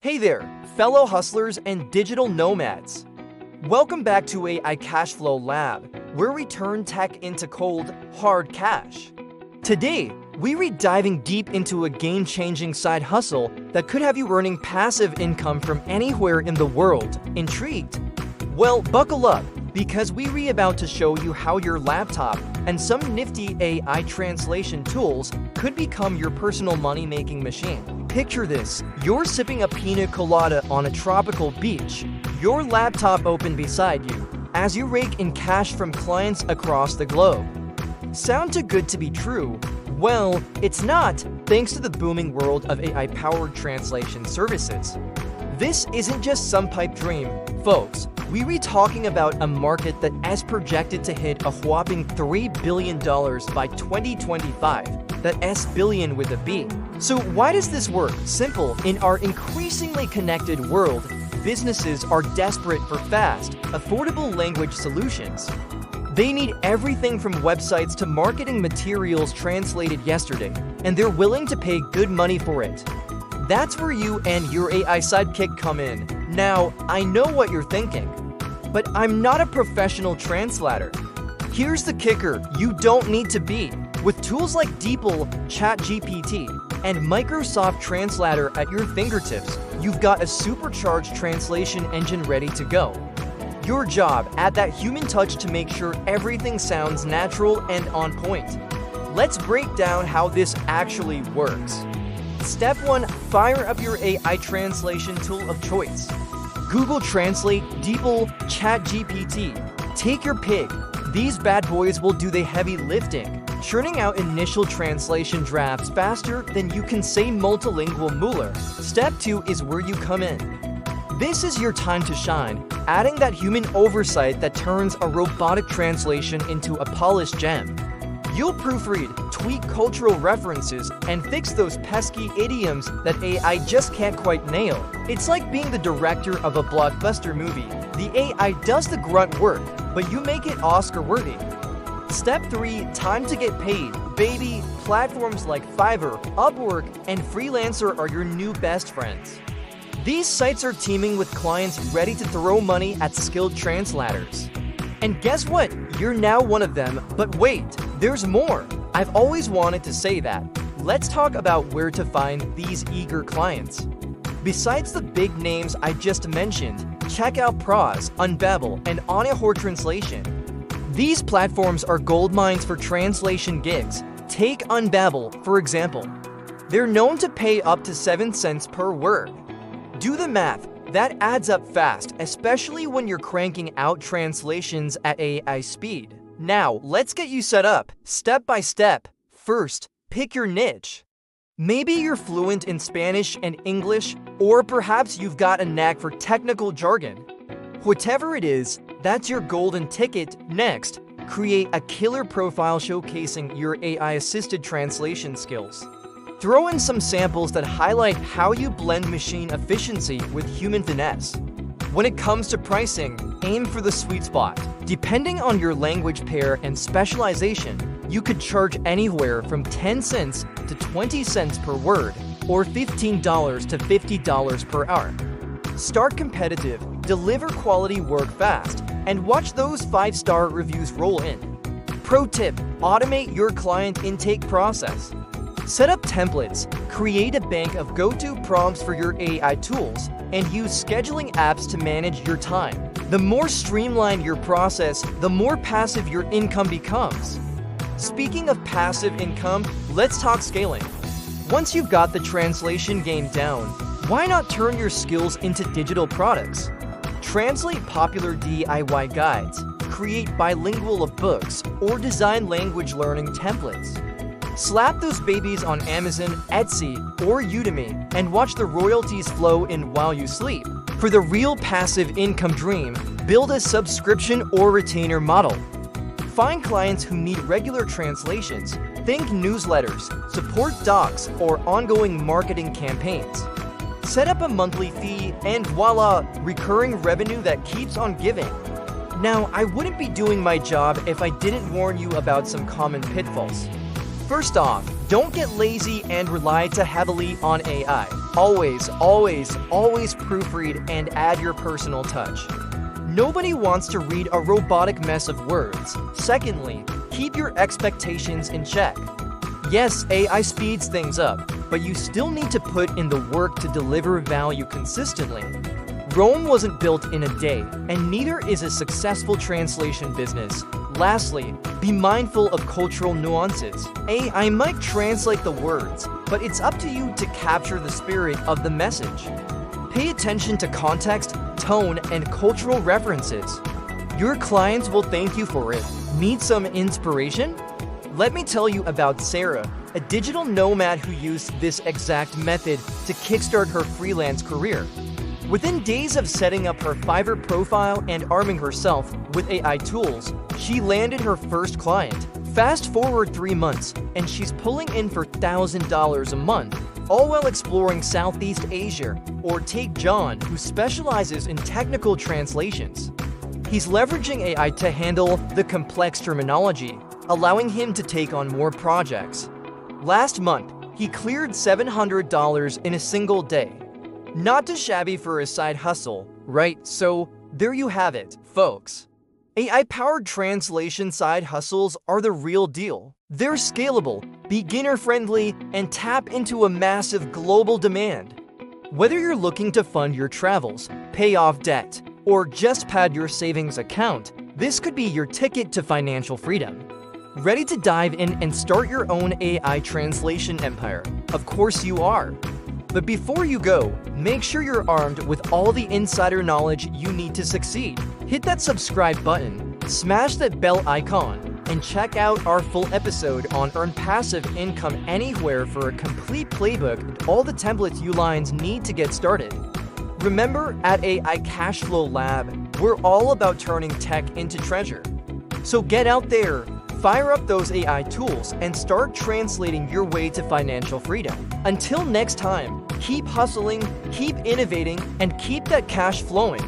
Hey there, fellow hustlers and digital nomads. Welcome back to AI Cashflow Lab, where we turn tech into cold, hard cash. Today, we're diving deep into a game-changing side hustle that could have you earning passive income from anywhere in the world. Intrigued? Well, buckle up, because we're about to show you how your laptop and some nifty AI translation tools could become your personal money-making machine. Picture this: you're sipping a pina colada on a tropical beach, your laptop open beside you, as you rake in cash from clients across the globe. Sound too good to be true? Well, it's not, thanks to the booming world of AI-powered translation services. This isn't just some pipe dream, folks. We're talking about a market that is projected to hit a whopping $3 billion by 2025. That S billion with a B. So why does this work? Simple. In our increasingly connected world, businesses are desperate for fast, affordable language solutions. They need everything from websites to marketing materials translated yesterday, and they're willing to pay good money for it. That's where you and your AI sidekick come in. Now, I know what you're thinking, but I'm not a professional translator. Here's the kicker: you don't need to be. With tools like DeepL, ChatGPT, and Microsoft Translator at your fingertips, you've got a supercharged translation engine ready to go. Your job, add that human touch to make sure everything sounds natural and on point. Let's break down how this actually works. Step 1. Fire up your AI translation tool of choice. Google Translate, DeepL, ChatGPT. Take your pick. These bad boys will do the heavy lifting, churning out initial translation drafts faster than you can say multilingual Mueller. Step 2 is where you come in. This is your time to shine, adding that human oversight that turns a robotic translation into a polished gem. You'll proofread, tweak cultural references, and fix those pesky idioms that AI just can't quite nail. It's like being the director of a blockbuster movie. The AI does the grunt work, but you make it Oscar-worthy. Step 3. Time to get paid. Baby, platforms like Fiverr, Upwork, and Freelancer are your new best friends. These sites are teeming with clients ready to throw money at skilled translators. And guess what? You're now one of them, but wait, there's more. I've always wanted to say that. Let's talk about where to find these eager clients. Besides the big names I just mentioned, check out ProZ, Unbabel, and Unbabel Translation. These platforms are gold mines for translation gigs. Take Unbabel, for example. They're known to pay up to 7 cents per word. Do the math. That adds up fast, especially when you're cranking out translations at AI speed. Now, let's get you set up, step by step. First, pick your niche. Maybe you're fluent in Spanish and English, or perhaps you've got a knack for technical jargon. Whatever it is, that's your golden ticket. Next, create a killer profile showcasing your AI-assisted translation skills. Throw in some samples that highlight how you blend machine efficiency with human finesse. When it comes to pricing, aim for the sweet spot. Depending on your language pair and specialization, you could charge anywhere from 10 cents to 20 cents per word, or $15 to $50 per hour. Start competitive, deliver quality work fast, and watch those 5-star reviews roll in. Pro tip: automate your client intake process. Set up templates, create a bank of go-to prompts for your AI tools, and use scheduling apps to manage your time. The more streamlined your process, the more passive your income becomes. Speaking of passive income, let's talk scaling. Once you've got the translation game down, why not turn your skills into digital products? Translate popular DIY guides, create bilingual books, or design language learning templates. Slap those babies on Amazon, Etsy, or Udemy, and watch the royalties flow in while you sleep. For the real passive income dream, build a subscription or retainer model. Find clients who need regular translations. Think newsletters, support docs, or ongoing marketing campaigns. Set up a monthly fee, and voila, recurring revenue that keeps on giving. Now, I wouldn't be doing my job if I didn't warn you about some common pitfalls. First off, don't get lazy and rely too heavily on AI. always proofread and add your personal touch. Nobody wants to read a robotic mess of words. Secondly, keep your expectations in check. Yes, AI speeds things up, but you still need to put in the work to deliver value consistently. Rome wasn't built in a day, and neither is a successful translation business. Lastly, be mindful of cultural nuances. AI might translate the words, but it's up to you to capture the spirit of the message. Pay attention to context, tone, and cultural references. Your clients will thank you for it. Need some inspiration? Let me tell you about Sarah, a digital nomad who used this exact method to kickstart her freelance career. Within days of setting up her Fiverr profile and arming herself with AI tools, she landed her first client. Fast forward 3 months, and she's pulling in for $1,000 a month, all while exploring Southeast Asia. Or take John, who specializes in technical translations. He's leveraging AI to handle the complex terminology, allowing him to take on more projects. Last month, he cleared $700 in a single day. Not too shabby for a side hustle, right? So there you have it, folks. AI-powered translation side hustles are the real deal. They're scalable, beginner-friendly, and tap into a massive global demand. Whether you're looking to fund your travels, pay off debt, or just pad your savings account, this could be your ticket to financial freedom. Ready to dive in and start your own AI translation empire? Of course you are. But before you go, make sure you're armed with all the insider knowledge you need to succeed. Hit that subscribe button, smash that bell icon, and check out our full episode on Earn Passive Income Anywhere for a complete playbook and all the templates you lines need to get started. Remember, at AI Cashflow Lab, we're all about turning tech into treasure. So get out there, fire up those AI tools, and start translating your way to financial freedom. Until next time, keep hustling, keep innovating, and keep that cash flowing.